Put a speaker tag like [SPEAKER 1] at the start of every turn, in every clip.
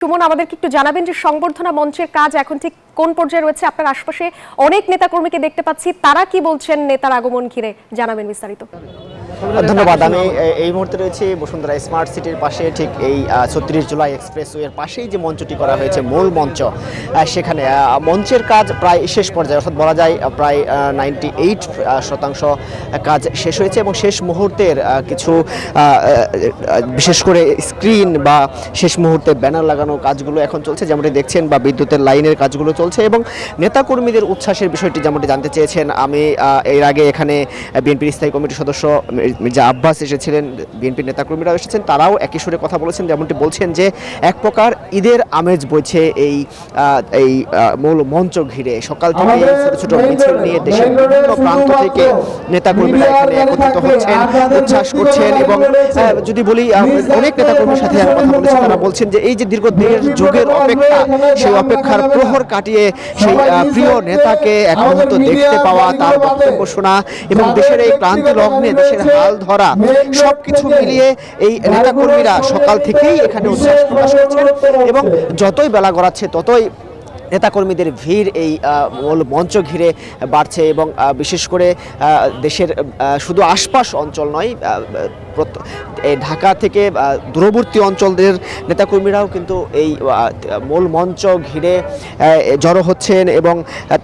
[SPEAKER 1] সুমন, আমাদেরকে একটু জানাবেন যে সংবর্ধনা মঞ্চের কাজ এখন ঠিক কোন পর্যায়ে রয়েছে? আপনার আশপাশে অনেক নেতাকর্মীকে দেখতে পাচ্ছি, তারা কি বলছেন নেতার আগমন ঘিরে, জানাবেন বিস্তারিত।
[SPEAKER 2] ধন্যবাদ। আমি এই মুহূর্তে রয়েছি বসুন্ধরা স্মার্ট সিটির পাশে, ঠিক এই ৩৬ জুলাই এক্সপ্রেসওয়ের পাশেই যে মঞ্চটি করা হয়েছে, মূল মঞ্চ, সেখানে মঞ্চের কাজ প্রায় শেষ পর্যায়ে, অর্থাৎ বলা যায় প্রায় 98% কাজ শেষ হয়েছে এবং শেষ মুহূর্তের কিছু বিশেষ করে স্ক্রিন বা শেষ মুহূর্তে ব্যানার লাগানো কাজগুলো এখন চলছে, যেমনটি দেখছেন, বা বিদ্যুতের লাইনের কাজগুলো চলছে এবং নেতাকর্মীদের উচ্ছ্বাসের বিষয়টি যেমনটি জানতে চেয়েছেন। আমি এর আগে এখানে বিএনপির স্থায়ী কমিটির সদস্য মির্জা আব্বাস এসেছিলেন, বিএনপির নেতাকর্মীরাও এসেছেন, তারাও একই সুরে কথা বলেছেন, যেমনটি বলছেন যে এক প্রকার ঈদের আমেজ বইছে এই মূল মঞ্চ ঘিরে। সকাল থেকে ছোট ছোট মিছিল নিয়ে দেশের বিভিন্ন প্রান্ত থেকে নেতাকর্মীরা এখানে একত্রিত হচ্ছেন, উচ্ছ্বাস করছেন এবং যদি বলি অনেক নেতাকর্মীর সাথে আমি কথা বলেছি, তারা বলছেন যে এই যে দীর্ঘ দেড় যুগের অপেক্ষা, সেই অপেক্ষার প্রহর কাটিয়ে সেই প্রিয় নেতাকে এক মুহূর্ত দেখতে পাওয়া, তার বক্তব্য শোনা এবং দেশের এই ক্রান্তি লগ্নে দেশের হাল ধরা, সবকিছু মিলিয়ে এই নেতাকর্মীরা সকাল থেকেই এখানে উচ্ছ্বাস প্রকাশ করছেন এবং যতই বেলা গড়াচ্ছে ততই নেতাকর্মীদের ভিড় এই মূল মঞ্চ ঘিরে বাড়ছে এবং বিশেষ করে দেশের শুধু আশপাশ অঞ্চল নয়, ঢাকা থেকে দূরবর্তী অঞ্চলের নেতাকর্মীরাও কিন্তু এই মূল মঞ্চ ঘিরে জড়ো হচ্ছেন এবং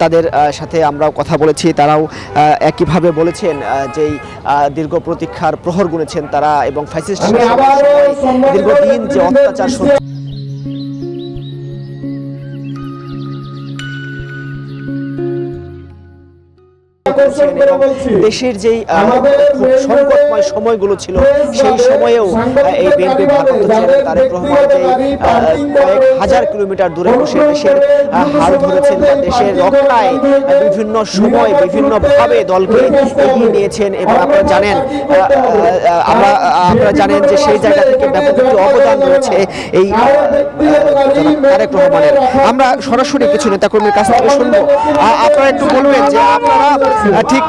[SPEAKER 2] তাদের সাথে আমরাও কথা বলেছি, তারাও একইভাবে বলেছেন যেই দীর্ঘ প্রতীক্ষার প্রহর গুনেছেন তারা এবং ফ্যাসিস্ট দীর্ঘদিন যে অত্যাচার দেশের যেই খুব সংকটময় সময়গুলো ছিল, সেই সময়েও এই বিএনপি ভারপ্রাপ্ত চেয়ারম্যান তারেক রহমান কয়েক হাজার কিলোমিটার দূরে বসে দেশের হাল ধরেছেন বা দেশের রক্ষায় বিভিন্ন সময় বিভিন্নভাবে দলকে এগিয়ে নিয়েছেন এবং আপনারা জানেন যে সেই জায়গা থেকে ব্যাপক একটি অবদান রয়েছে এই তারেক রহমানের। আমরা সরাসরি কিছু নেতাকর্মীর কাছ থেকে শুনবো, আপনারা একটু বলবেন যে আপনারা ঠিক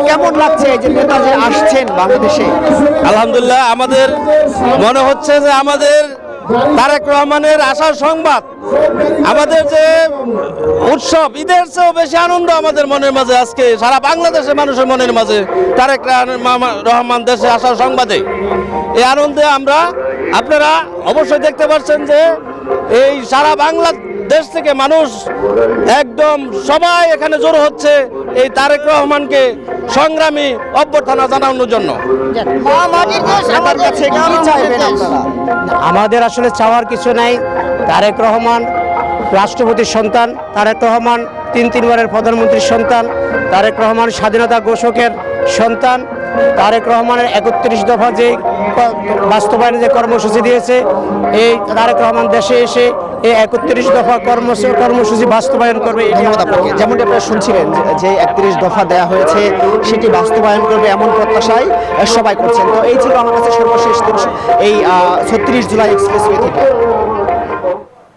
[SPEAKER 2] কেমন লাগছে এই যে নেতা যে আসছেন বাংলাদেশে?
[SPEAKER 3] আলহামদুলিল্লাহ, আমাদের মনে হচ্ছে যে আমাদের তারেক রহমানের আসার সংবাদ, আমাদের যে উৎসব, ঈদের চেয়েও বেশি আনন্দ আমাদের মনের মাঝে আজকে সারা বাংলাদেশের মানুষের মনের মাঝে তারেক রহমান দেশে আসার সংবাদে। এই আনন্দে আপনারা অবশ্যই দেখতে পাচ্ছেন যে এই সারা বাংলাদেশ থেকে মানুষ একদম সবাই এখানে জড়ো হচ্ছে এই তারেক রহমানকে সংগ্রামী অভ্যর্থনা জানানোর জন্য।
[SPEAKER 4] আমাদের আসলে চাওয়ার কিছু নাই। তারেক রহমান রাষ্ট্রপতির সন্তান, তারেক রহমান তিনবারের প্রধানমন্ত্রীর সন্তান, তারেক রহমান স্বাধীনতা ঘোষকের সন্তান, তারেক রহমানের ৩১ দফা যে বাস্তবায়নের যে কর্মসূচি দিয়েছে, এই তারেক রহমান দেশে এসে এই ৩১ দফা কর্মসূচি বাস্তবায়ন করবে।
[SPEAKER 2] ধন্যবাদ আপনাকে। যেমনটি আপনারা শুনছিলেন যে ৩১ দফা দেওয়া হয়েছে সেটি বাস্তবায়ন করবে এমন প্রত্যাশাই সবাই করছেন। তো এই ছিল আমার কাছে সর্বশেষ এই ৩৬ জুলাই এক্সপ্রেসওয়ে থেকে।